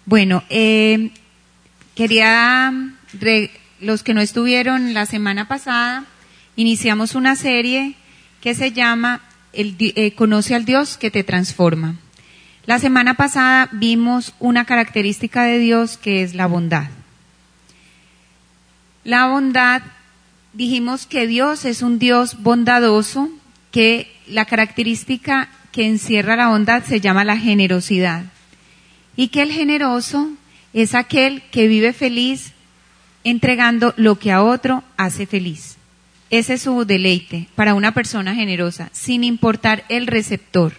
Bueno, los que no estuvieron la semana pasada, iniciamos una serie que se llama Conoce al Dios que te transforma. La semana pasada vimos una característica de Dios que es la bondad. La bondad, dijimos que Dios es un Dios bondadoso, que la característica que encierra la bondad se llama la generosidad. Y que el generoso es aquel que vive feliz entregando lo que a otro hace feliz. Ese es su deleite para una persona generosa, sin importar el receptor.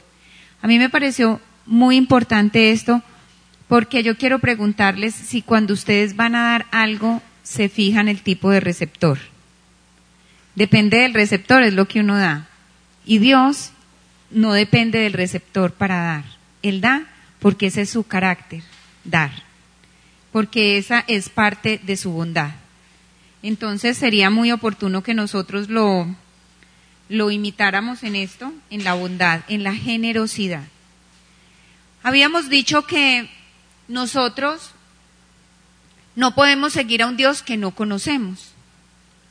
A mí me pareció muy importante esto, porque yo quiero preguntarles si cuando ustedes van a dar algo, se fijan el tipo de receptor. Depende del receptor, es lo que uno da. Y Dios no depende del receptor para dar. Él da porque ese es su carácter, dar. Porque esa es parte de su bondad. Entonces sería muy oportuno que nosotros lo imitáramos en esto, en la bondad, en la generosidad. Habíamos dicho que nosotros no podemos seguir a un Dios que no conocemos,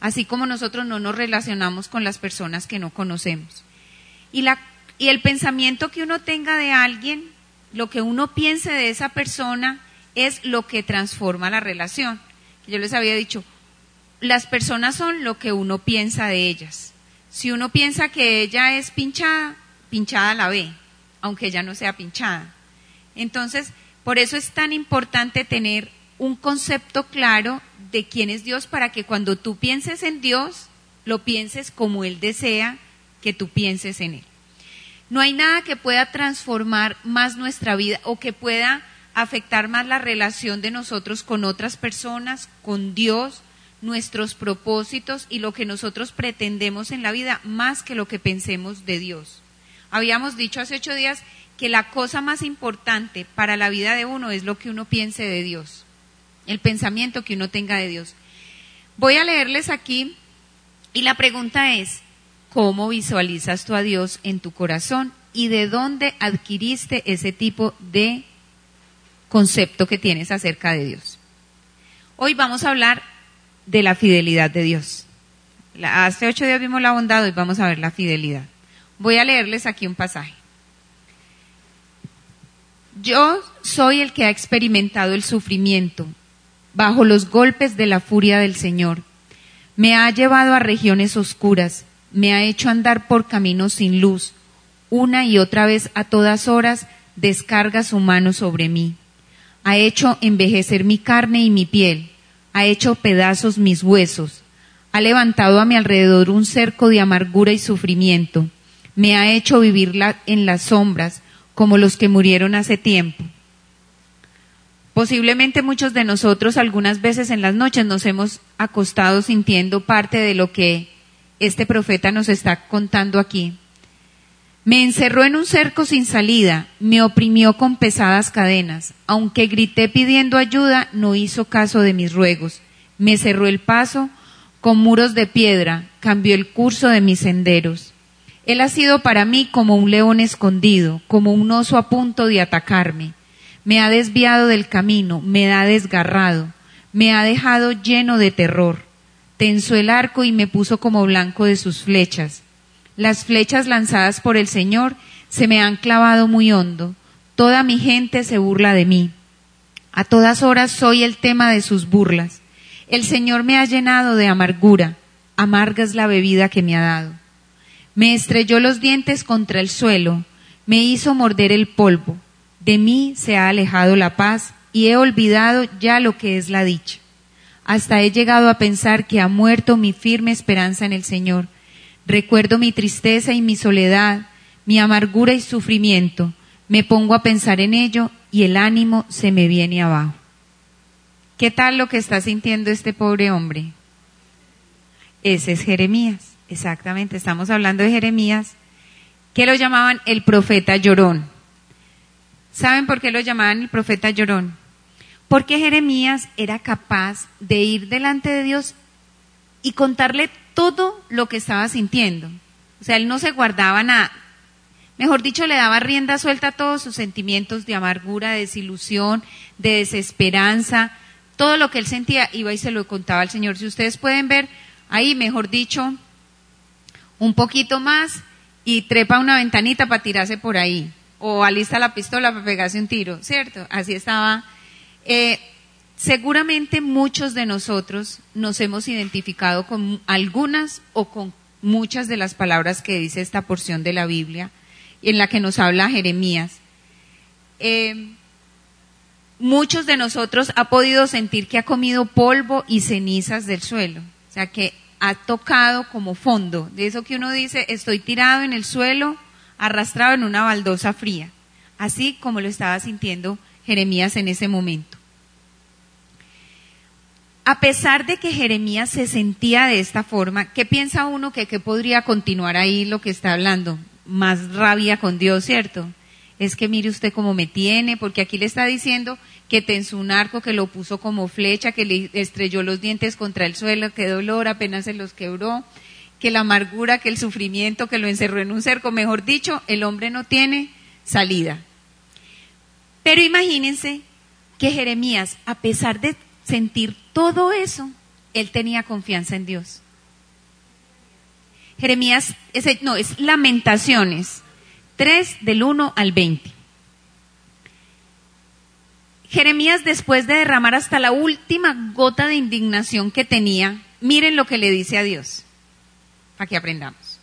así como nosotros no nos relacionamos con las personas que no conocemos. Y el pensamiento que uno tenga de alguien, lo que uno piense de esa persona, es lo que transforma la relación. Yo les había dicho, las personas son lo que uno piensa de ellas. Si uno piensa que ella es pinchada, pinchada la ve, aunque ella no sea pinchada. Entonces, por eso es tan importante tener un concepto claro de quién es Dios, para que cuando tú pienses en Dios, lo pienses como Él desea que tú pienses en Él. No hay nada que pueda transformar más nuestra vida o que pueda afectar más la relación de nosotros con otras personas, con Dios, nuestros propósitos y lo que nosotros pretendemos en la vida, más que lo que pensemos de Dios. Habíamos dicho hace 8 días que la cosa más importante para la vida de uno es lo que uno piense de Dios, el pensamiento que uno tenga de Dios. Voy a leerles aquí y la pregunta es, ¿cómo visualizas tú a Dios en tu corazón y de dónde adquiriste ese tipo de concepto que tienes acerca de Dios? Hoy vamos a hablar de la fidelidad de Dios. Hace 8 días vimos la bondad, hoy vamos a ver la fidelidad. Voy a leerles aquí un pasaje. Yo soy el que ha experimentado el sufrimiento bajo los golpes de la furia del Señor. Me ha llevado a regiones oscuras, me ha hecho andar por caminos sin luz. Una y otra vez, a todas horas, descarga su mano sobre mí. Ha hecho envejecer mi carne y mi piel, ha hecho pedazos mis huesos, ha levantado a mi alrededor un cerco de amargura y sufrimiento, me ha hecho vivir en las sombras, como los que murieron hace tiempo. Posiblemente muchos de nosotros algunas veces en las noches nos hemos acostado sintiendo parte de lo que este profeta nos está contando aquí. Me encerró en un cerco sin salida, me oprimió con pesadas cadenas. Aunque grité pidiendo ayuda, no hizo caso de mis ruegos. Me cerró el paso con muros de piedra, cambió el curso de mis senderos. Él ha sido para mí como un león escondido, como un oso a punto de atacarme. Me ha desviado del camino, me ha desgarrado, me ha dejado lleno de terror. Tensó el arco y me puso como blanco de sus flechas. Las flechas lanzadas por el Señor se me han clavado muy hondo. Toda mi gente se burla de mí. A todas horas soy el tema de sus burlas. El Señor me ha llenado de amargura. Amarga es la bebida que me ha dado. Me estrelló los dientes contra el suelo. Me hizo morder el polvo. De mí se ha alejado la paz y he olvidado ya lo que es la dicha. Hasta he llegado a pensar que ha muerto mi firme esperanza en el Señor. Recuerdo mi tristeza y mi soledad, mi amargura y sufrimiento. Me pongo a pensar en ello y el ánimo se me viene abajo. ¿Qué tal lo que está sintiendo este pobre hombre? Ese es Jeremías, exactamente, estamos hablando de Jeremías, que lo llamaban el profeta llorón. ¿Saben por qué lo llamaban el profeta llorón? Porque Jeremías era capaz de ir delante de Dios y contarle todo lo que estaba sintiendo. O sea, él no se guardaba nada. Mejor dicho, le daba rienda suelta a todos sus sentimientos de amargura, de desilusión, de desesperanza. Todo lo que él sentía iba y se lo contaba al Señor. Si ustedes pueden ver ahí, mejor dicho, un poquito más y trepa una ventanita para tirarse por ahí. O alista la pistola para pegarse un tiro, ¿cierto? Así estaba. Seguramente muchos de nosotros nos hemos identificado con algunas o con muchas de las palabras que dice esta porción de la Biblia, en la que nos habla Jeremías. Muchos de nosotros ha podido sentir que ha comido polvo y cenizas del suelo, o sea que ha tocado como fondo, de eso que uno dice, estoy tirado en el suelo, arrastrado en una baldosa fría, así como lo estaba sintiendo Jeremías en ese momento. A pesar de que Jeremías se sentía de esta forma, ¿qué piensa uno que podría continuar ahí lo que está hablando? Más rabia con Dios, ¿cierto? Es que mire usted cómo me tiene, porque aquí le está diciendo que tensó un arco, que lo puso como flecha, que le estrelló los dientes contra el suelo, que dolor, apenas se los quebró, que la amargura, que el sufrimiento, que lo encerró en un cerco. Mejor dicho, el hombre no tiene salida. Pero imagínense que Jeremías, a pesar de sentir todo eso, él tenía confianza en Dios. Jeremías, es Lamentaciones 3, del 1 al 20. Jeremías, después de derramar hasta la última gota de indignación que tenía, miren lo que le dice a Dios, para que aprendamos.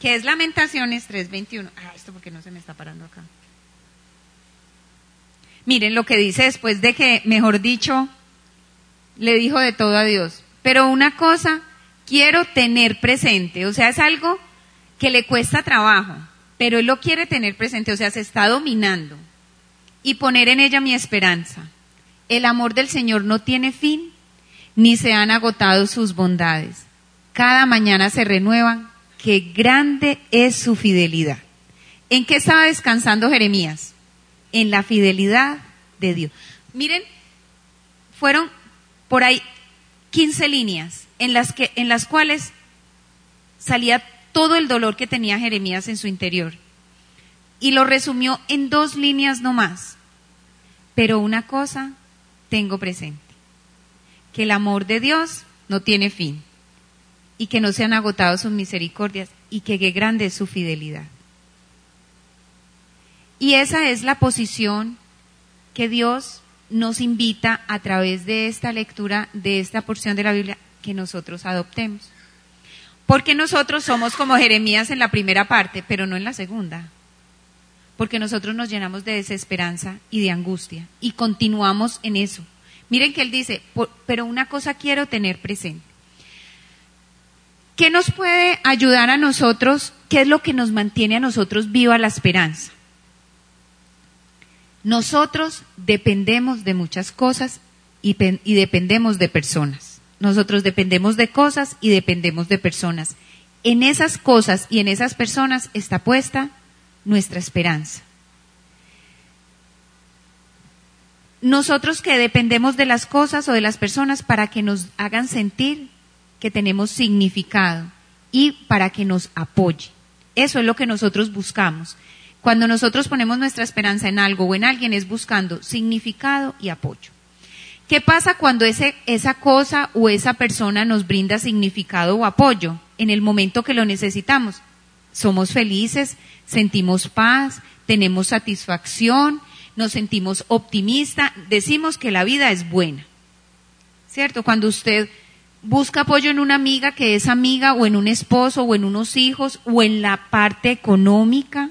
Que es Lamentaciones 3, 21. Esto porque no se me está parando acá. Miren lo que dice después de que, mejor dicho, le dijo de todo a Dios. Pero una cosa quiero tener presente, o sea, es algo que le cuesta trabajo, pero él lo quiere tener presente, o sea, se está dominando, y poner en ella mi esperanza. El amor del Señor no tiene fin, ni se han agotado sus bondades. Cada mañana se renuevan, qué grande es su fidelidad. ¿En qué estaba descansando Jeremías? En la fidelidad de Dios. Miren, fueron por ahí 15 líneas en las cuales salía todo el dolor que tenía Jeremías en su interior. Y lo resumió en 2 líneas nomás. Pero una cosa tengo presente, que el amor de Dios no tiene fin, y que no se han agotado sus misericordias, y que qué grande es su fidelidad. Y esa es la posición que Dios nos invita a través de esta lectura, de esta porción de la Biblia, que nosotros adoptemos. Porque nosotros somos como Jeremías en la primera parte, pero no en la segunda. Porque nosotros nos llenamos de desesperanza y de angustia y continuamos en eso. Miren que él dice, pero una cosa quiero tener presente. ¿Qué nos puede ayudar a nosotros? ¿Qué es lo que nos mantiene a nosotros viva la esperanza? Nosotros dependemos de muchas cosas y dependemos de personas. Nosotros dependemos de cosas y dependemos de personas. En esas cosas y en esas personas está puesta nuestra esperanza. Nosotros que dependemos de las cosas o de las personas para que nos hagan sentir que tenemos significado y para que nos apoye. Eso es lo que nosotros buscamos. Cuando nosotros ponemos nuestra esperanza en algo o en alguien es buscando significado y apoyo. ¿Qué pasa cuando esa cosa o esa persona nos brinda significado o apoyo en el momento que lo necesitamos? Somos felices, sentimos paz, tenemos satisfacción, nos sentimos optimistas, decimos que la vida es buena, ¿cierto? Cuando usted busca apoyo en una amiga que es amiga o en un esposo o en unos hijos o en la parte económica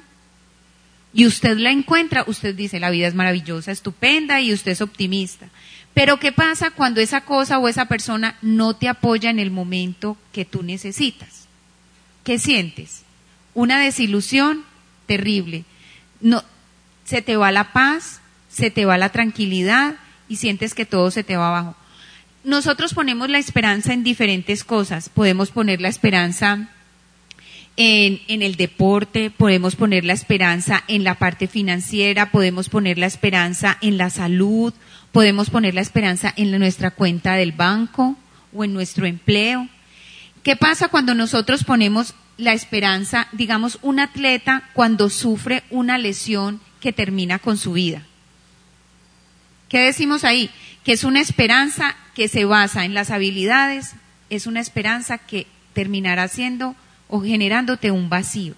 y usted la encuentra, usted dice la vida es maravillosa, estupenda y usted es optimista. Pero ¿qué pasa cuando esa cosa o esa persona no te apoya en el momento que tú necesitas? ¿Qué sientes? Una desilusión terrible. No, se te va la paz, se te va la tranquilidad y sientes que todo se te va abajo. Nosotros ponemos la esperanza en diferentes cosas. Podemos poner la esperanza en el deporte, podemos poner la esperanza en la parte financiera, podemos poner la esperanza en la salud, podemos poner la esperanza en nuestra cuenta del banco o en nuestro empleo. ¿Qué pasa cuando nosotros ponemos la esperanza, digamos, un atleta cuando sufre una lesión que termina con su vida? ¿Qué decimos ahí? Que es una esperanza que se basa en las habilidades, es una esperanza que terminará siendo o generándote un vacío.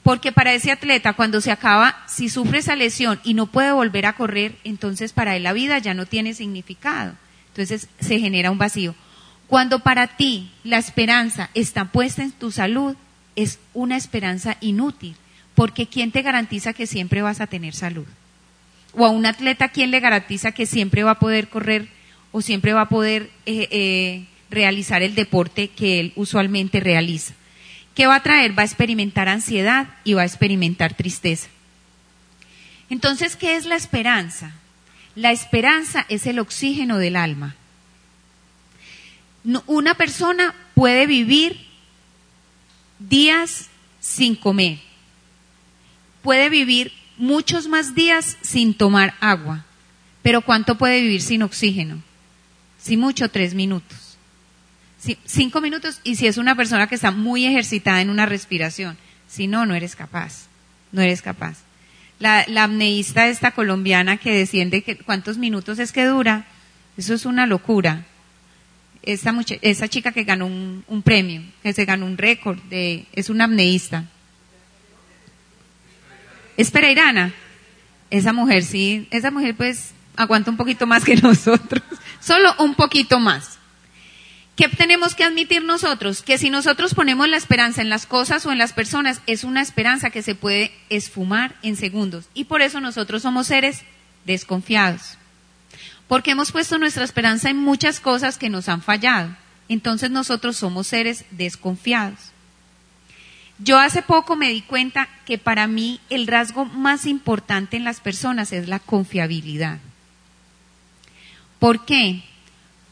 Porque para ese atleta, cuando se acaba, si sufre esa lesión y no puede volver a correr, entonces para él la vida ya no tiene significado. Entonces se genera un vacío. Cuando para ti la esperanza está puesta en tu salud, es una esperanza inútil, porque ¿quién te garantiza que siempre vas a tener salud? O a un atleta, ¿quién le garantiza que siempre va a poder correr o siempre va a poder realizar el deporte que él usualmente realiza? ¿Qué va a traer? Va a experimentar ansiedad y va a experimentar tristeza. Entonces, ¿qué es la esperanza? La esperanza es el oxígeno del alma. Una persona puede vivir días sin comer, puede vivir muchos más días sin tomar agua, pero ¿cuánto puede vivir sin oxígeno? Si mucho, 3 minutos. 5 minutos, y si es una persona que está muy ejercitada en una respiración. Si no, no eres capaz, no eres capaz. La apneísta esta colombiana que desciende, ¿cuántos minutos es que dura? Eso es una locura. Esa chica que ganó un premio, que se ganó un récord, es una apneísta. Es pereirana. Esa mujer pues aguanta un poquito más que nosotros, solo un poquito más. ¿Qué tenemos que admitir nosotros? Que si nosotros ponemos la esperanza en las cosas o en las personas, es una esperanza que se puede esfumar en segundos. Y por eso nosotros somos seres desconfiados. Porque hemos puesto nuestra esperanza en muchas cosas que nos han fallado. Entonces nosotros somos seres desconfiados. Yo hace poco me di cuenta que para mí el rasgo más importante en las personas es la confiabilidad. ¿Por qué?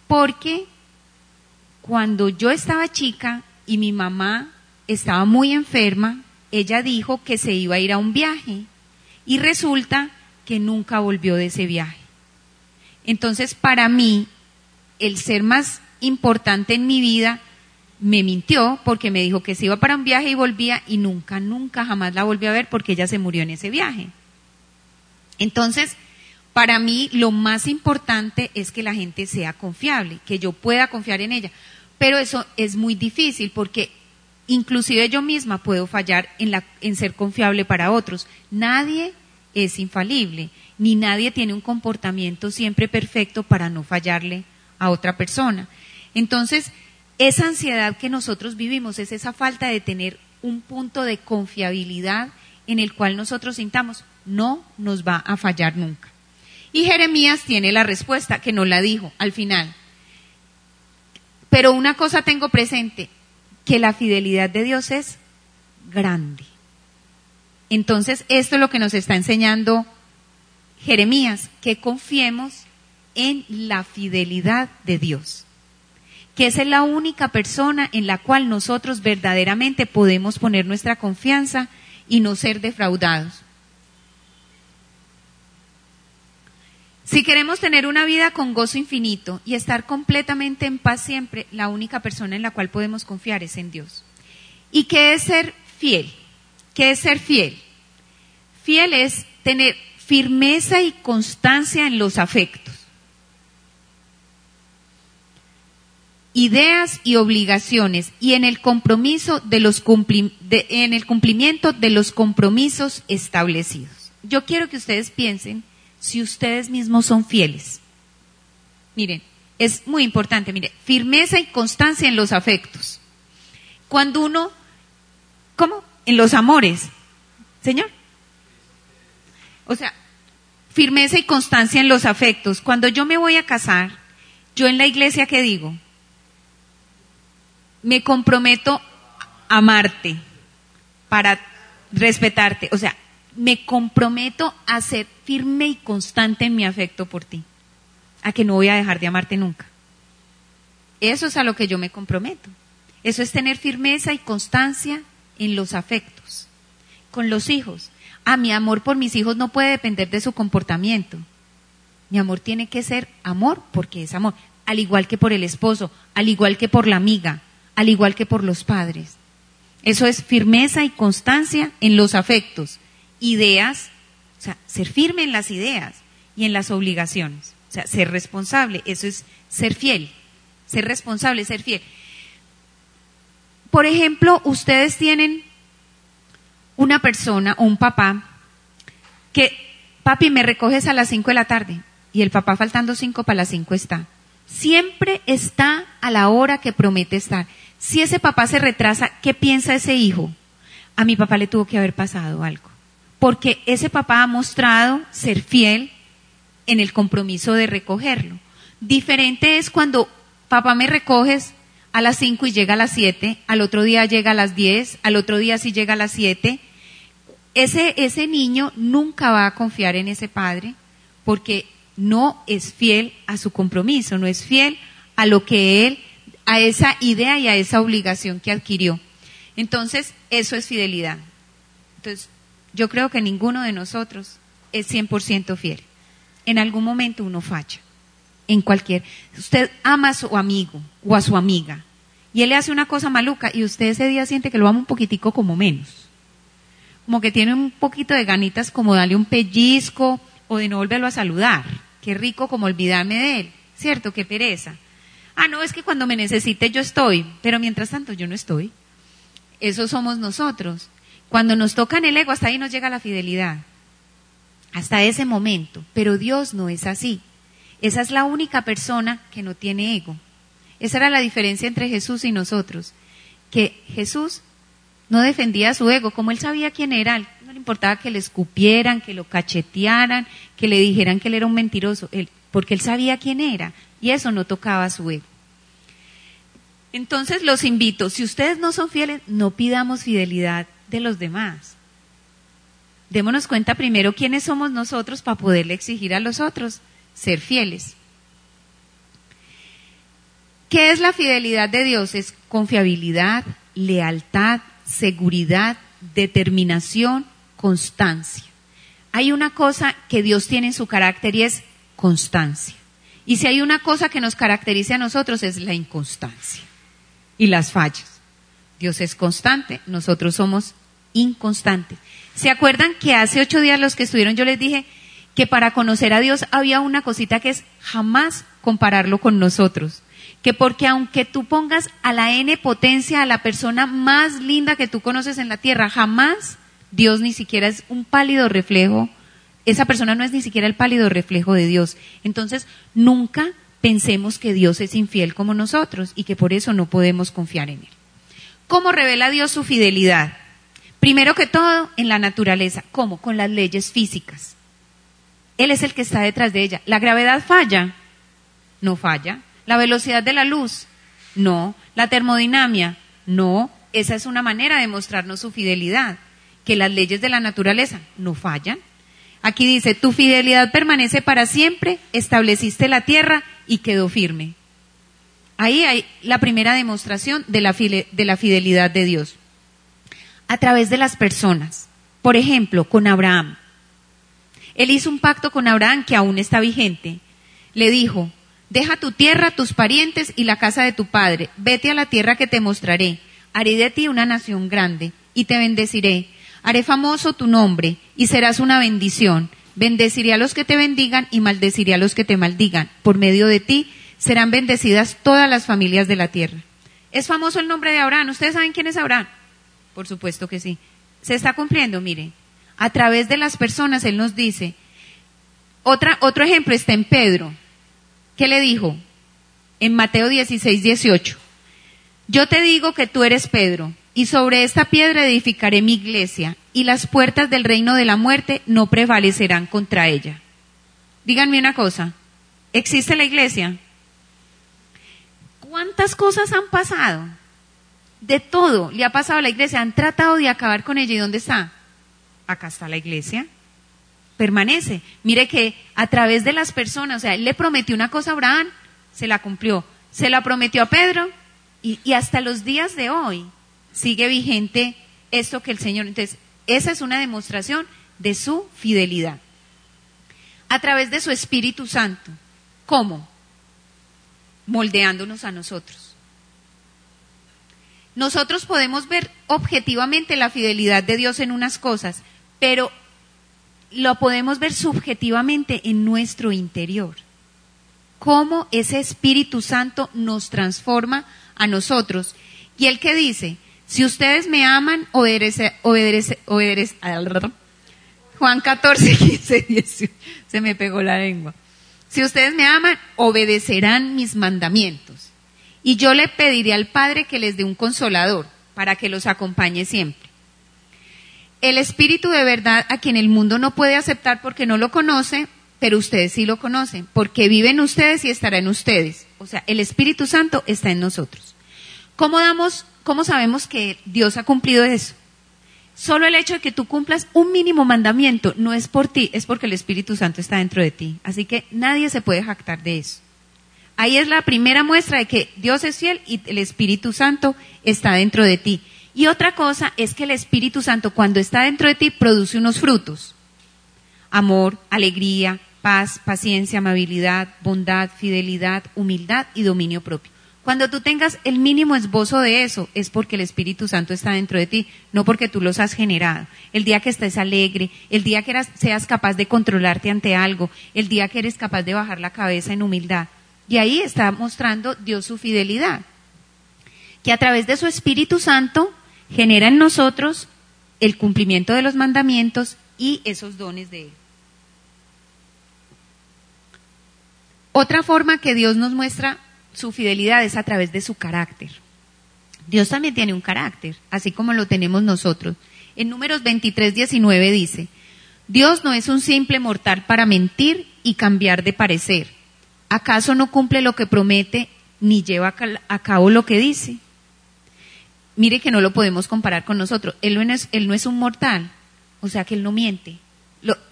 Porque cuando yo estaba chica y mi mamá estaba muy enferma, ella dijo que se iba a ir a un viaje y resulta que nunca volvió de ese viaje. Entonces, para mí, el ser más importante en mi vida me mintió porque me dijo que se iba para un viaje y volvía y nunca jamás la volví a ver porque ella se murió en ese viaje. Entonces, para mí lo más importante es que la gente sea confiable, que yo pueda confiar en ella. Pero eso es muy difícil porque inclusive yo misma puedo fallar en ser confiable para otros. Nadie es infalible, ni nadie tiene un comportamiento siempre perfecto para no fallarle a otra persona. Entonces, esa ansiedad que nosotros vivimos es esa falta de tener un punto de confiabilidad en el cual nosotros sintamos, no nos va a fallar nunca. Y Jeremías tiene la respuesta, que nos la dijo al final. Pero una cosa tengo presente, que la fidelidad de Dios es grande. Entonces, esto es lo que nos está enseñando Jeremías, que confiemos en la fidelidad de Dios, que esa es la única persona en la cual nosotros verdaderamente podemos poner nuestra confianza y no ser defraudados. Si queremos tener una vida con gozo infinito y estar completamente en paz siempre, la única persona en la cual podemos confiar es en Dios. ¿Y qué es ser fiel? ¿Qué es ser fiel? Fiel es tener firmeza y constancia en los afectos, ideas y obligaciones y en el compromiso en el cumplimiento de los compromisos establecidos. Yo quiero que ustedes piensen si ustedes mismos son fieles. Miren, es muy importante, miren, firmeza y constancia en los afectos. Cuando uno, ¿cómo? En los amores, Señor. O sea, firmeza y constancia en los afectos. Cuando yo me voy a casar, yo en la iglesia, ¿qué digo? Me comprometo a amarte, para respetarte, o sea, me comprometo a ser firme y constante en mi afecto por ti, a que no voy a dejar de amarte nunca. Eso es a lo que yo me comprometo. Eso es tener firmeza y constancia en los afectos. Con los hijos. Mi amor por mis hijos no puede depender de su comportamiento. Mi amor tiene que ser amor porque es amor. Al igual que por el esposo, al igual que por la amiga, al igual que por los padres. Eso es firmeza y constancia en los afectos, ideas, o sea, ser firme en las ideas y en las obligaciones. O sea, ser responsable, eso es ser fiel, ser responsable, ser fiel. Por ejemplo, ustedes tienen una persona o un papá que, papi, me recoges a las 5 de la tarde, y el papá faltando 5 para las 5 está. Siempre está a la hora que promete estar. Si ese papá se retrasa, ¿qué piensa ese hijo? A mi papá le tuvo que haber pasado algo. Porque ese papá ha mostrado ser fiel en el compromiso de recogerlo. Diferente es cuando papá me recoges a las 5 y llega a las 7, al otro día llega a las 10, al otro día sí llega a las 7. Ese niño nunca va a confiar en ese padre porque no es fiel a su compromiso, no es fiel a lo que él, a esa idea y a esa obligación que adquirió. Entonces, eso es fidelidad. Entonces, yo creo que ninguno de nosotros es 100% fiel. En algún momento uno falla. Usted ama a su amigo o a su amiga y él le hace una cosa maluca y usted ese día siente que lo ama un poquitico como menos. Como que tiene un poquito de ganitas como darle un pellizco o de no volverlo a saludar. Qué rico como olvidarme de él, ¿cierto? Qué pereza. Ah, no, es que cuando me necesite yo estoy, pero mientras tanto yo no estoy. Eso somos nosotros. Cuando nos tocan el ego, hasta ahí nos llega la fidelidad. Hasta ese momento. Pero Dios no es así. Esa es la única persona que no tiene ego. Esa era la diferencia entre Jesús y nosotros. Que Jesús no defendía su ego, como él sabía quién era. No le importaba que le escupieran, que lo cachetearan, que le dijeran que él era un mentiroso, porque él sabía quién era y eso no tocaba su ego. Entonces los invito, si ustedes no son fieles, no pidamos fidelidad de los demás. Démonos cuenta primero quiénes somos nosotros para poderle exigir a los otros ser fieles. ¿Qué es la fidelidad de Dios? Es confiabilidad, lealtad, seguridad, determinación, constancia. Hay una cosa que Dios tiene en su carácter y es constancia. Y si hay una cosa que nos caracteriza a nosotros es la inconstancia y las fallas. Dios es constante, nosotros somos inconstantes. ¿Se acuerdan que hace 8 días los que estuvieron yo les dije que para conocer a Dios había una cosita que es jamás compararlo con nosotros? Que porque aunque tú pongas a la N potencia a la persona más linda que tú conoces en la tierra, jamás Dios ni siquiera es un pálido reflejo, esa persona no es ni siquiera el pálido reflejo de Dios. Entonces, nunca pensemos que Dios es infiel como nosotros y que por eso no podemos confiar en Él. ¿Cómo revela Dios su fidelidad? Primero que todo, en la naturaleza. ¿Cómo? Con las leyes físicas. Él es el que está detrás de ella. ¿La gravedad falla? No falla. ¿La velocidad de la luz? No. ¿La termodinámica? No. Esa es una manera de mostrarnos su fidelidad, que las leyes de la naturaleza no fallan. Aquí dice, tu fidelidad permanece para siempre, estableciste la tierra y quedó firme. Ahí hay la primera demostración de la fidelidad de Dios. A través de las personas. Por ejemplo, con Abraham. Él hizo un pacto con Abraham que aún está vigente. Le dijo, deja tu tierra, tus parientes y la casa de tu padre. Vete a la tierra que te mostraré. Haré de ti una nación grande y te bendeciré. Haré famoso tu nombre y serás una bendición. Bendeciré a los que te bendigan y maldeciré a los que te maldigan. Por medio de ti serán bendecidas todas las familias de la tierra. ¿Es famoso el nombre de Abraham? ¿Ustedes saben quién es Abraham? Por supuesto que sí. Se está cumpliendo, mire. A través de las personas Él nos dice. Otro ejemplo está en Pedro. ¿Qué le dijo? En Mateo 16:18. Yo te digo que tú eres Pedro, y sobre esta piedra edificaré mi iglesia, y las puertas del reino de la muerte no prevalecerán contra ella. Díganme una cosa, ¿existe la iglesia? ¿Cuántas cosas han pasado? De todo le ha pasado a la iglesia, han tratado de acabar con ella, ¿y dónde está? Acá está la iglesia, permanece. Mire que a través de las personas, o sea, Él le prometió una cosa a Abraham, se la cumplió, se la prometió a Pedro, y hasta los días de hoy sigue vigente esto que el Señor. Entonces, esa es una demostración de su fidelidad. A través de su Espíritu Santo. ¿Cómo? Moldeándonos a nosotros. Nosotros podemos ver objetivamente la fidelidad de Dios en unas cosas, pero lo podemos ver subjetivamente en nuestro interior. Cómo ese Espíritu Santo nos transforma a nosotros. Y él que dice, si ustedes me aman, Juan 14, 15, 18, se me pegó la lengua. Si ustedes me aman, obedecerán mis mandamientos. Y yo le pediré al Padre que les dé un consolador, para que los acompañe siempre. El Espíritu de verdad, a quien el mundo no puede aceptar porque no lo conoce, pero ustedes sí lo conocen, porque vive en ustedes y estará en ustedes. O sea, el Espíritu Santo está en nosotros. ¿Cómo sabemos que Dios ha cumplido eso? Solo el hecho de que tú cumplas un mínimo mandamiento no es por ti, es porque el Espíritu Santo está dentro de ti. Así que nadie se puede jactar de eso. Ahí es la primera muestra de que Dios es fiel y el Espíritu Santo está dentro de ti. Y otra cosa es que el Espíritu Santo, cuando está dentro de ti, produce unos frutos. Amor, alegría, paz, paciencia, amabilidad, bondad, fidelidad, humildad y dominio propio. Cuando tú tengas el mínimo esbozo de eso, es porque el Espíritu Santo está dentro de ti, no porque tú los has generado. El día que estés alegre, el día que seas capaz de controlarte ante algo, el día que eres capaz de bajar la cabeza en humildad. Y ahí está mostrando Dios su fidelidad. Que a través de su Espíritu Santo genera en nosotros el cumplimiento de los mandamientos y esos dones de Él. Otra forma que Dios nos muestra su fidelidad es a través de su carácter. Dios también tiene un carácter, así como lo tenemos nosotros. En Números 23, 19 dice, Dios no es un simple mortal para mentir y cambiar de parecer. ¿Acaso no cumple lo que promete ni lleva a cabo lo que dice? Mire que no lo podemos comparar con nosotros. Él no es un mortal, o sea que Él no miente.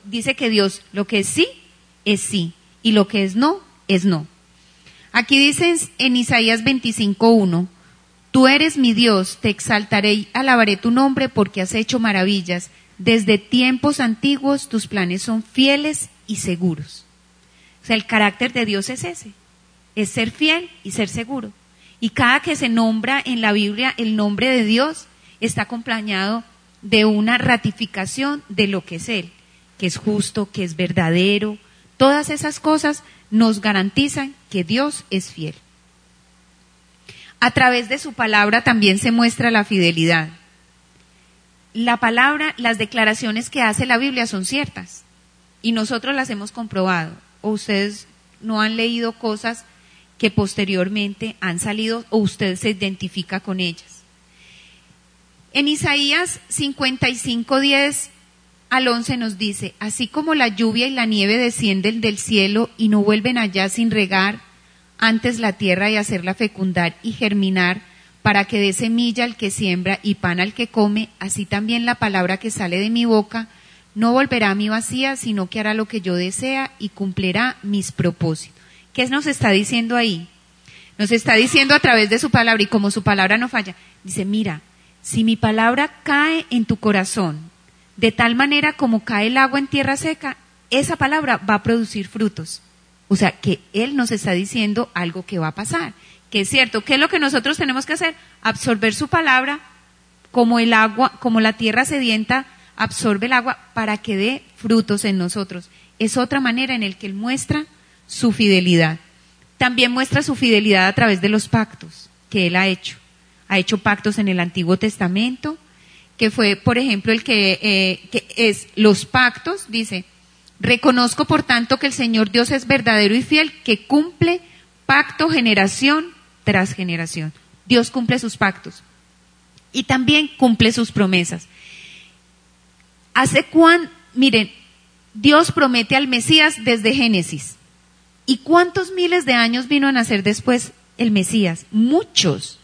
Dice que Dios lo que es sí y lo que es no. Aquí dice en Isaías 25:1, tú eres mi Dios, te exaltaré y alabaré tu nombre porque has hecho maravillas. Desde tiempos antiguos tus planes son fieles y seguros. O sea, el carácter de Dios es ese, es ser fiel y ser seguro. Y cada que se nombra en la Biblia el nombre de Dios, está acompañado de una ratificación de lo que es Él, que es justo, que es verdadero. Todas esas cosas nos garantizan que Dios es fiel. A través de su palabra también se muestra la fidelidad. La palabra, las declaraciones que hace la Biblia son ciertas y nosotros las hemos comprobado. O ustedes no han leído cosas que posteriormente han salido o usted se identifica con ellas. En Isaías 55:10 al 11 nos dice, así como la lluvia y la nieve descienden del cielo y no vuelven allá sin regar antes la tierra y hacerla fecundar y germinar para que dé semilla al que siembra y pan al que come, así también la palabra que sale de mi boca no volverá a mí vacía, sino que hará lo que yo desea y cumplirá mis propósitos. ¿Qué nos está diciendo ahí? Nos está diciendo a través de su palabra, y como su palabra no falla, dice, mira, si mi palabra cae en tu corazón, de tal manera como cae el agua en tierra seca, esa palabra va a producir frutos. O sea, que Él nos está diciendo algo que va a pasar, que es cierto. ¿Qué es lo que nosotros tenemos que hacer? Absorber su palabra como el agua, como la tierra sedienta absorbe el agua para que dé frutos en nosotros. Es otra manera en la que Él muestra su fidelidad. También muestra su fidelidad a través de los pactos que Él ha hecho. Ha hecho pactos en el Antiguo Testamento, que fue, por ejemplo, el que es los pactos, dice, reconozco por tanto que el Señor Dios es verdadero y fiel, que cumple pacto generación tras generación. Dios cumple sus pactos y también cumple sus promesas. Miren, Dios promete al Mesías desde Génesis. ¿Y cuántos miles de años vino a nacer después el Mesías? Muchos.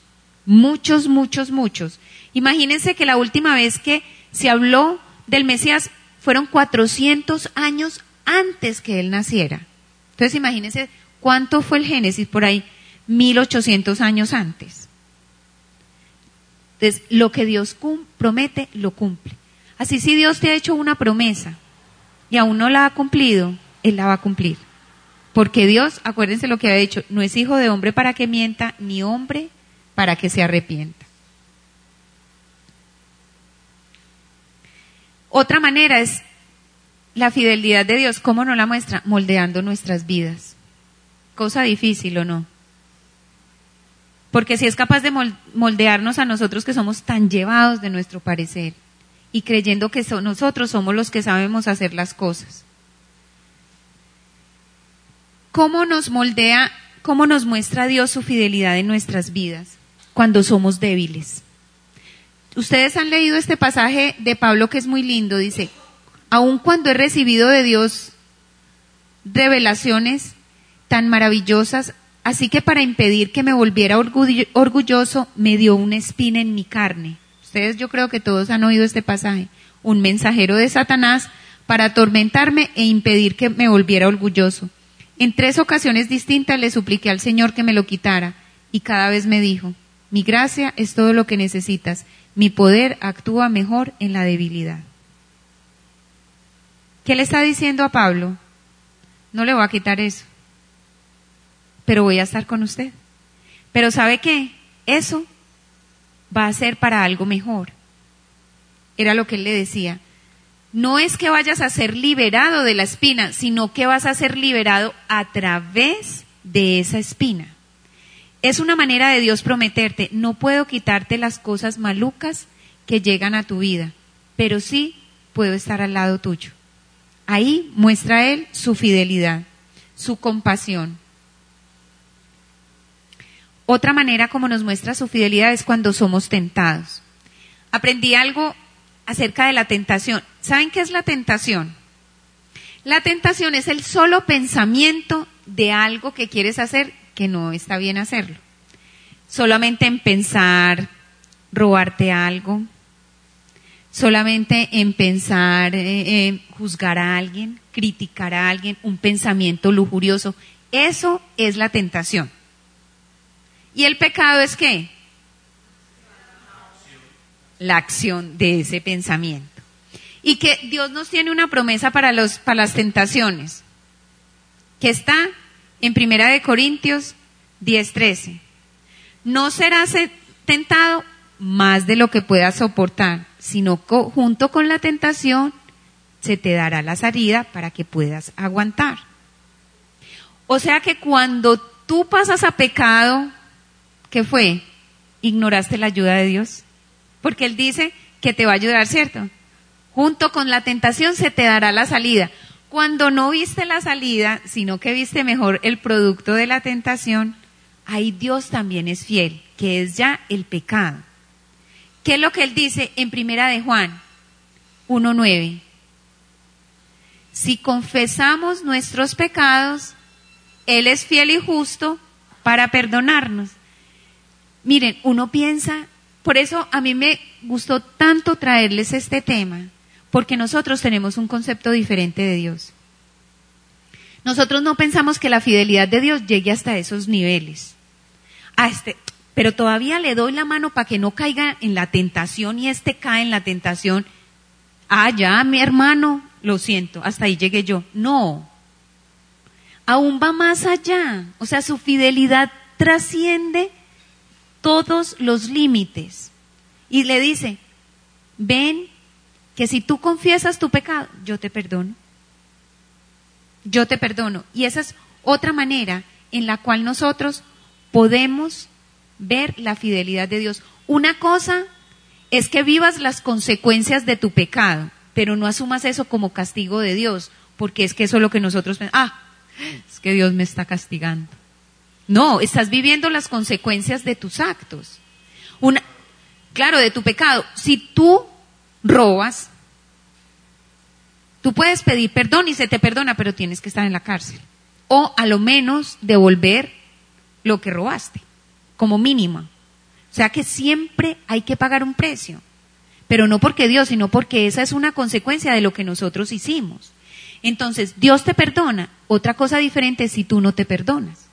Imagínense que la última vez que se habló del Mesías fueron 400 años antes que él naciera. Entonces imagínense cuánto fue el Génesis, por ahí 1800 años antes. Entonces lo que Dios promete, lo cumple. Así si Dios te ha hecho una promesa y aún no la ha cumplido, Él la va a cumplir. Porque Dios, acuérdense lo que ha dicho, no es hijo de hombre para que mienta, ni hombre para que se arrepienta. Otra manera es la fidelidad de Dios. ¿Cómo nos la muestra? Moldeando nuestras vidas. Cosa difícil, ¿o no? Porque si es capaz de moldearnos a nosotros que somos tan llevados de nuestro parecer y creyendo que nosotros somos los que sabemos hacer las cosas. ¿Cómo nos moldea, cómo nos muestra Dios su fidelidad en nuestras vidas? Cuando somos débiles. Ustedes han leído este pasaje de Pablo que es muy lindo, dice, aun cuando he recibido de Dios revelaciones tan maravillosas, así que para impedir que me volviera orgulloso, me dio una espina en mi carne. Ustedes yo creo que todos han oído este pasaje. Un mensajero de Satanás para atormentarme e impedir que me volviera orgulloso. En 3 ocasiones distintas le supliqué al Señor que me lo quitara y cada vez me dijo, mi gracia es todo lo que necesitas, mi poder actúa mejor en la debilidad. ¿Qué le está diciendo a Pablo? No le voy a quitar eso, pero voy a estar con usted. Pero ¿sabe qué? Eso va a ser para algo mejor. Era lo que él le decía. No es que vayas a ser liberado de la espina, sino que vas a ser liberado a través de esa espina. Es una manera de Dios prometerte, no puedo quitarte las cosas malucas que llegan a tu vida, pero sí puedo estar al lado tuyo. Ahí muestra Él su fidelidad, su compasión. Otra manera como nos muestra su fidelidad es cuando somos tentados. Aprendí algo acerca de la tentación. ¿Saben qué es la tentación? La tentación es el solo pensamiento de algo que quieres hacer que no está bien hacerlo. Solamente en pensar robarte algo, solamente en pensar juzgar a alguien, criticar a alguien, un pensamiento lujurioso. Eso es la tentación. ¿Y el pecado es qué? La acción de ese pensamiento. Y que Dios nos tiene una promesa para las tentaciones, que está en 1 Corintios 10:13. No serás tentado más de lo que puedas soportar, sino junto con la tentación se te dará la salida para que puedas aguantar. O sea que cuando tú pasas a pecado, ¿qué fue? Ignoraste la ayuda de Dios. Porque Él dice que te va a ayudar, ¿cierto? Junto con la tentación se te dará la salida. Cuando no viste la salida, sino que viste mejor el producto de la tentación, ahí Dios también es fiel, que es ya el pecado. ¿Qué es lo que Él dice en 1 de Juan 1:9? Si confesamos nuestros pecados, Él es fiel y justo para perdonarnos. Miren, uno piensa, por eso a mí me gustó tanto traerles este tema, porque nosotros tenemos un concepto diferente de Dios. Nosotros no pensamos que la fidelidad de Dios llegue hasta esos niveles. Pero todavía le doy la mano para que no caiga en la tentación y cae en la tentación. Ya, mi hermano, lo siento, hasta ahí llegué yo. No, aún va más allá. O sea, su fidelidad trasciende todos los límites. Y le dice, ven, que si tú confiesas tu pecado, yo te perdono. Yo te perdono. Y esa es otra manera en la cual nosotros podemos ver la fidelidad de Dios. Una cosa es que vivas las consecuencias de tu pecado, pero no asumas eso como castigo de Dios, porque es que eso es lo que nosotros pensamos. Es que Dios me está castigando. No, estás viviendo las consecuencias de tus actos. Claro, de tu pecado. Si tú robas, tú puedes pedir perdón y se te perdona, pero tienes que estar en la cárcel. O a lo menos devolver lo que robaste, como mínimo. O sea que siempre hay que pagar un precio. Pero no porque Dios, sino porque esa es una consecuencia de lo que nosotros hicimos. Entonces, Dios te perdona. Otra cosa diferente es si tú no te perdonas.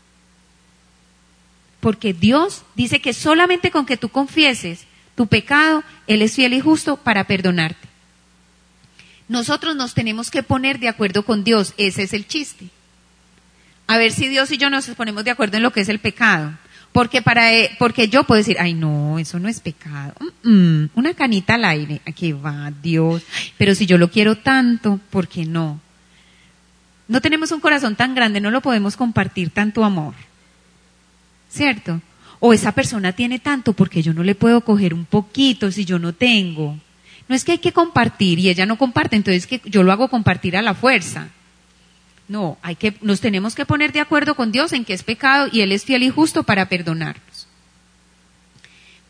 Porque Dios dice que solamente con que tú confieses tu pecado, Él es fiel y justo para perdonarte. Nosotros nos tenemos que poner de acuerdo con Dios, ese es el chiste. A ver si Dios y yo nos ponemos de acuerdo en lo que es el pecado. Porque yo puedo decir, ay no, eso no es pecado. Una canita al aire, aquí va Dios. Pero si yo lo quiero tanto, ¿por qué no? No tenemos un corazón tan grande, no lo podemos compartir tanto amor. ¿Cierto? O esa persona tiene tanto, porque yo no le puedo coger un poquito si yo no tengo. No es que hay que compartir y ella no comparte, entonces que yo lo hago compartir a la fuerza. No, nos tenemos que poner de acuerdo con Dios en que es pecado y Él es fiel y justo para perdonarnos.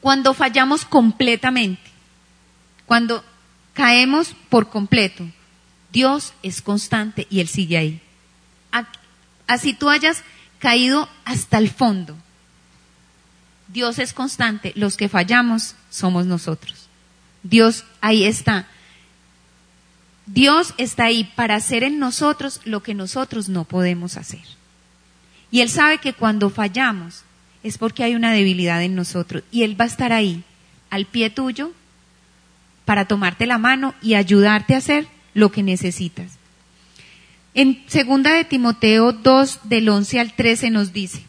Cuando fallamos completamente, cuando caemos por completo, Dios es constante y Él sigue ahí. Así tú hayas caído hasta el fondo, Dios es constante, los que fallamos somos nosotros. Dios ahí está. Dios está ahí para hacer en nosotros lo que nosotros no podemos hacer. Y Él sabe que cuando fallamos es porque hay una debilidad en nosotros. Y Él va a estar ahí, al pie tuyo, para tomarte la mano y ayudarte a hacer lo que necesitas. En 2 de Timoteo 2, del 11 al 13 nos dice: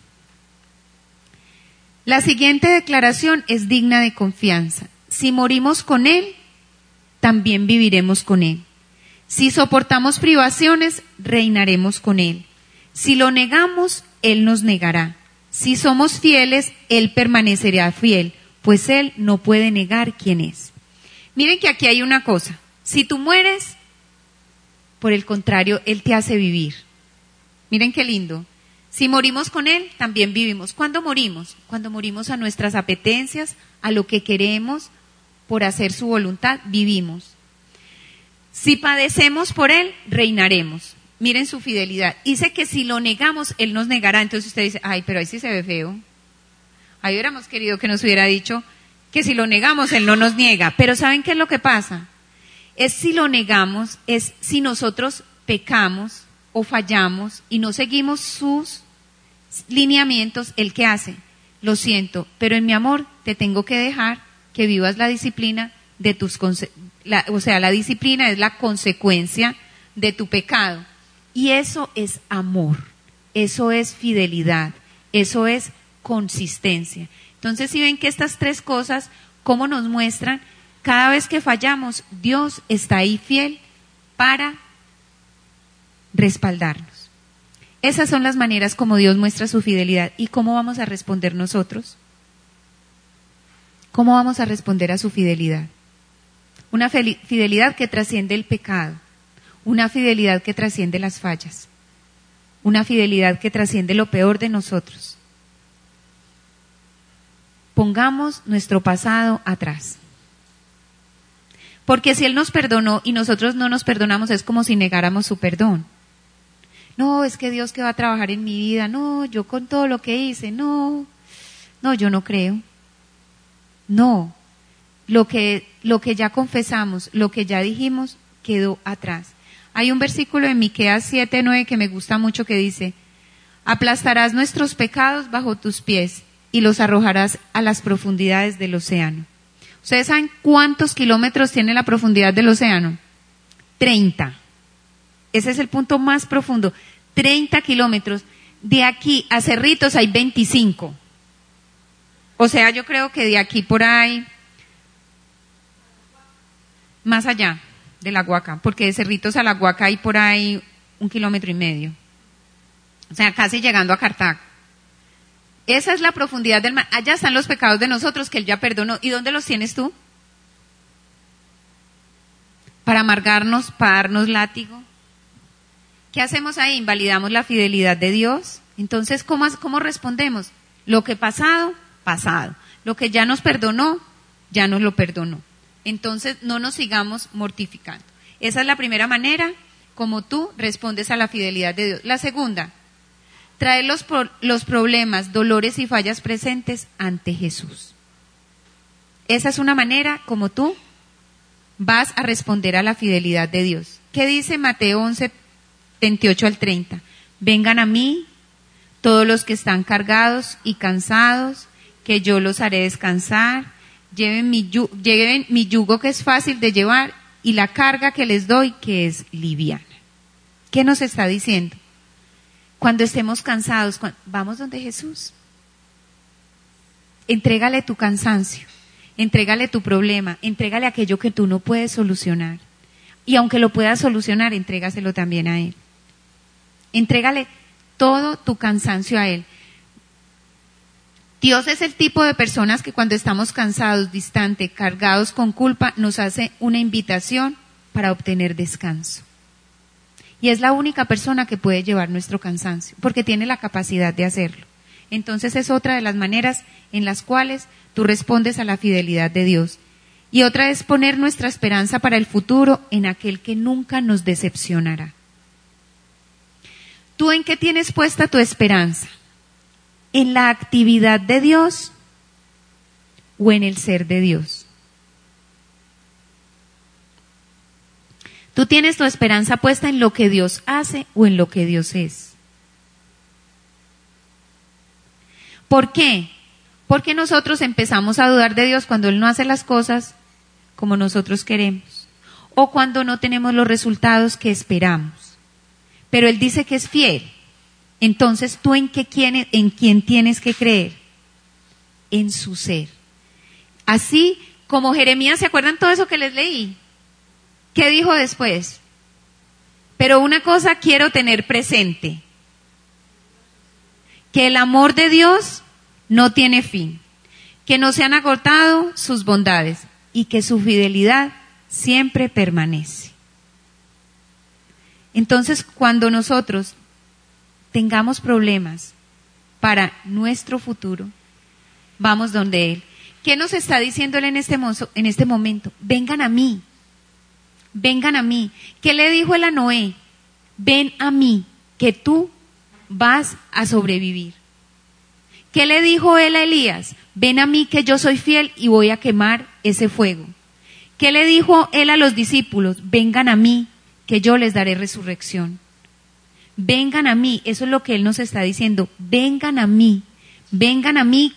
la siguiente declaración es digna de confianza. Si morimos con Él, también viviremos con Él. Si soportamos privaciones, reinaremos con Él. Si lo negamos, Él nos negará. Si somos fieles, Él permanecerá fiel, pues Él no puede negar quién es. Miren que aquí hay una cosa. Si tú mueres, por el contrario, Él te hace vivir. Miren qué lindo. Si morimos con Él, también vivimos. ¿Cuándo morimos? Cuando morimos a nuestras apetencias, a lo que queremos, por hacer su voluntad, vivimos. Si padecemos por Él, reinaremos. Miren su fidelidad. Dice que si lo negamos, Él nos negará. Entonces usted dice, ay, pero ahí sí se ve feo. Ahí hubiéramos querido que nos hubiera dicho que si lo negamos, Él no nos niega. Pero ¿saben qué es lo que pasa? Es si lo negamos, es si nosotros pecamos o fallamos y no seguimos sus lineamientos, ¿Él qué hace? Lo siento, pero en mi amor te tengo que dejar que vivas la disciplina de tus la disciplina es la consecuencia de tu pecado. Y eso es amor, eso es fidelidad, eso es consistencia. Entonces, si ven que estas tres cosas, ¿cómo nos muestran? Cada vez que fallamos, Dios está ahí fiel para respaldarnos. Esas son las maneras como Dios muestra su fidelidad. ¿Y cómo vamos a responder nosotros? ¿Cómo vamos a responder a su fidelidad? Una fidelidad que trasciende el pecado, una fidelidad que trasciende las fallas, una fidelidad que trasciende lo peor de nosotros. Pongamos nuestro pasado atrás. Porque si Él nos perdonó y nosotros no nos perdonamos, es como si negáramos su perdón. No, es que Dios que va a trabajar en mi vida, no, yo con todo lo que hice, no, yo no creo. No, lo que ya confesamos, lo que ya dijimos, quedó atrás. Hay un versículo en Miqueas 7:9 que me gusta mucho que dice: aplastarás nuestros pecados bajo tus pies y los arrojarás a las profundidades del océano. ¿Ustedes saben cuántos kilómetros tiene la profundidad del océano? 30. Ese es el punto más profundo. 30 kilómetros. De aquí a Cerritos hay 25. O sea, yo creo que de aquí por ahí, más allá de La Guaca, porque de Cerritos a La Guaca hay por ahí 1,5 kilómetros. O sea, casi llegando a Cartago. Esa es la profundidad del mar. Allá están los pecados de nosotros que Él ya perdonó. ¿Y dónde los tienes tú? Para amargarnos, para darnos látigo. ¿Qué hacemos ahí? Invalidamos la fidelidad de Dios. Entonces, ¿cómo respondemos? Lo que pasado, pasado. Lo que ya nos perdonó, ya nos lo perdonó. Entonces, no nos sigamos mortificando. Esa es la primera manera como tú respondes a la fidelidad de Dios. La segunda, traer los problemas, dolores y fallas presentes ante Jesús. Esa es una manera como tú vas a responder a la fidelidad de Dios. ¿Qué dice Mateo 11, 28 al 30? Vengan a mí todos los que están cargados y cansados, que yo los haré descansar. Lleven mi yugo que es fácil de llevar y la carga que les doy que es liviana. ¿Qué nos está diciendo? Cuando estemos cansados, vamos donde Jesús. entrégale tu cansancio, entrégale tu problema, entrégale aquello que tú no puedes solucionar. Y aunque lo puedas solucionar, entrégaselo también a Él. Entrégale todo tu cansancio a Él. Dios es el tipo de personas que cuando estamos cansados, distantes, cargados con culpa, nos hace una invitación para obtener descanso. Y es la única persona que puede llevar nuestro cansancio, porque tiene la capacidad de hacerlo. Entonces es otra de las maneras en las cuales tú respondes a la fidelidad de Dios. Y otra es poner nuestra esperanza para el futuro en aquel que nunca nos decepcionará. ¿Tú en qué tienes puesta tu esperanza? ¿En la actividad de Dios o en el ser de Dios? ¿Tú tienes tu esperanza puesta en lo que Dios hace o en lo que Dios es? ¿Por qué? Porque nosotros empezamos a dudar de Dios cuando Él no hace las cosas como nosotros queremos o cuando no tenemos los resultados que esperamos. Pero Él dice que es fiel. Entonces, ¿tú en quién tienes que creer? En su ser. Así como Jeremías, ¿se acuerdan todo eso que les leí? ¿Qué dijo después? Pero una cosa quiero tener presente, que el amor de Dios no tiene fin, que no se han agotado sus bondades y que su fidelidad siempre permanece. Entonces, cuando nosotros tengamos problemas para nuestro futuro, vamos donde Él. ¿Qué nos está diciendo Él en este momento? Vengan a mí. Vengan a mí. ¿Qué le dijo Él a Noé? Ven a mí, que tú vas a sobrevivir. ¿Qué le dijo Él a Elías? Ven a mí, que yo soy fiel y voy a quemar ese fuego. ¿Qué le dijo Él a los discípulos? Vengan a mí, que yo les daré resurrección. Vengan a mí, eso es lo que Él nos está diciendo. Vengan a mí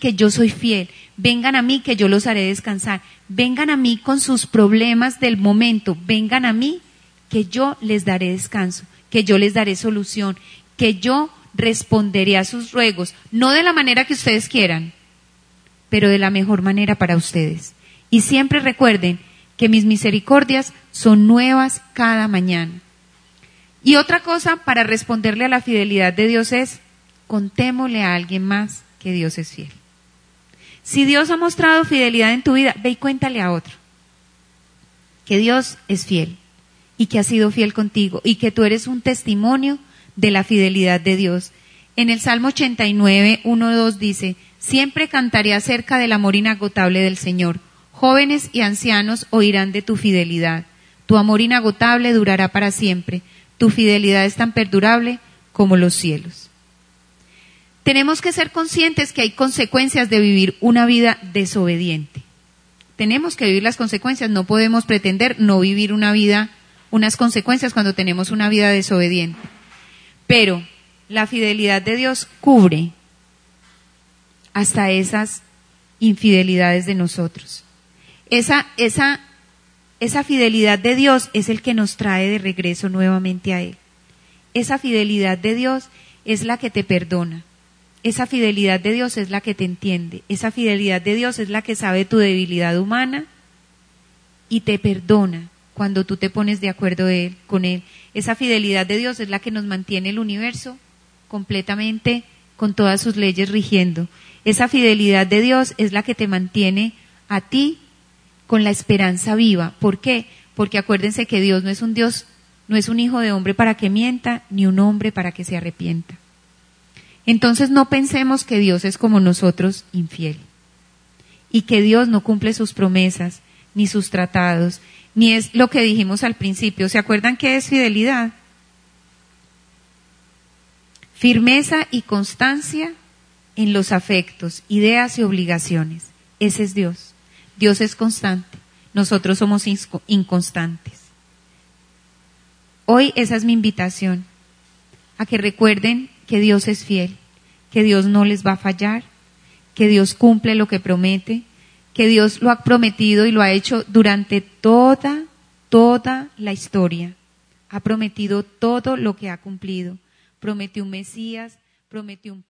que yo soy fiel. Vengan a mí que yo los haré descansar. Vengan a mí con sus problemas del momento. Vengan a mí que yo les daré descanso, que yo les daré solución, que yo responderé a sus ruegos, no de la manera que ustedes quieran, pero de la mejor manera para ustedes. Y siempre recuerden que mis misericordias son nuevas cada mañana. Y otra cosa para responderle a la fidelidad de Dios es, contémosle a alguien más que Dios es fiel. Si Dios ha mostrado fidelidad en tu vida, ve y cuéntale a otro que Dios es fiel y que ha sido fiel contigo y que tú eres un testimonio de la fidelidad de Dios. En el Salmo 89, 1-2 dice, siempre cantaré acerca del amor inagotable del Señor. Jóvenes y ancianos oirán de tu fidelidad. Tu amor inagotable durará para siempre. Tu fidelidad es tan perdurable como los cielos. Tenemos que ser conscientes que hay consecuencias de vivir una vida desobediente. Tenemos que vivir las consecuencias, no podemos pretender no vivir unas consecuencias cuando tenemos una vida desobediente. Pero la fidelidad de Dios cubre hasta esas infidelidades de nosotros. Esa fidelidad de Dios es el que nos trae de regreso nuevamente a Él. Esa fidelidad de Dios es la que te perdona. Esa fidelidad de Dios es la que te entiende. Esa fidelidad de Dios es la que sabe tu debilidad humana y te perdona cuando tú te pones de acuerdo con Él. Esa fidelidad de Dios es la que nos mantiene el universo completamente con todas sus leyes rigiendo. Esa fidelidad de Dios es la que te mantiene a ti con la esperanza viva. ¿Por qué? Porque acuérdense que Dios, no es un hijo de hombre para que mienta, ni un hombre para que se arrepienta. Entonces no pensemos que Dios es como nosotros, infiel, y que Dios no cumple sus promesas, ni sus tratados, ni es lo que dijimos al principio. ¿Se acuerdan qué es fidelidad? Firmeza y constancia en los afectos, ideas y obligaciones. Ese es Dios. Dios es constante, nosotros somos inconstantes. Hoy esa es mi invitación, a que recuerden que Dios es fiel, que Dios no les va a fallar, que Dios cumple lo que promete, que Dios lo ha prometido y lo ha hecho durante toda la historia. Ha prometido todo lo que ha cumplido. Prometió un Mesías, prometió un